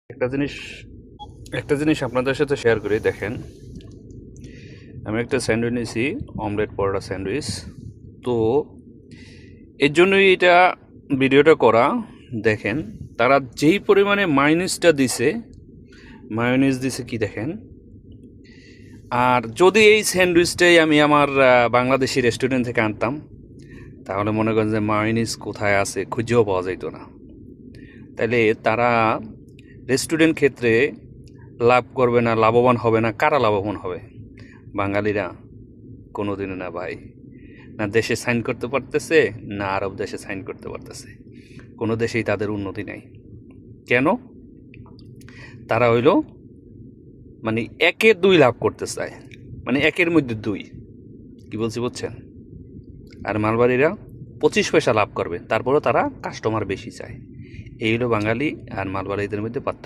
একটা জিনিস একটা জিনিস আপনাদের সাথে শেয়ার করি। দেখেন, আমি একটা স্যান্ডউইচ নিয়েছি, অমলেট পরোটা স্যান্ডউইচ। তো এর জন্যই এটা ভিডিওটা করা। দেখেন, তারা যেই পরিমাণে মায়োনিজ দিছে কি দেখেন। আর যদি এই স্যান্ডউইচটাই আমি আমার বাংলাদেশি রেস্টুরেন্ট থেকে আনতাম, তাহলে মনে করেন যে মায়োনিজ কোথায় আছে খুঁজেও পাওয়া যেত না। তাইলে তারা রেস্টুরেন্ট ক্ষেত্রে লাভ করবে না, লাভবান হবে না। কারা লাভবান হবে? বাঙালিরা? কোনো দিনে না ভাই। না দেশে সাইন করতে পারতেছে, না আরব দেশে সাইন করতে পারতেছে। কোনো দেশেই তাদের উন্নতি নাই। কেন? তারা হইল মানে একের দুই লাভ করতে চায়, মানে একের মধ্যে দুই। কি বলছি বুঝছেন? আর মালবাড়িরা 25 পয়সা লাভ করবে, তারপরেও তারা কাস্টমার বেশি চায়। এই হলো বাঙালি আর মালবাড়িদের মধ্যে পার্থক্য।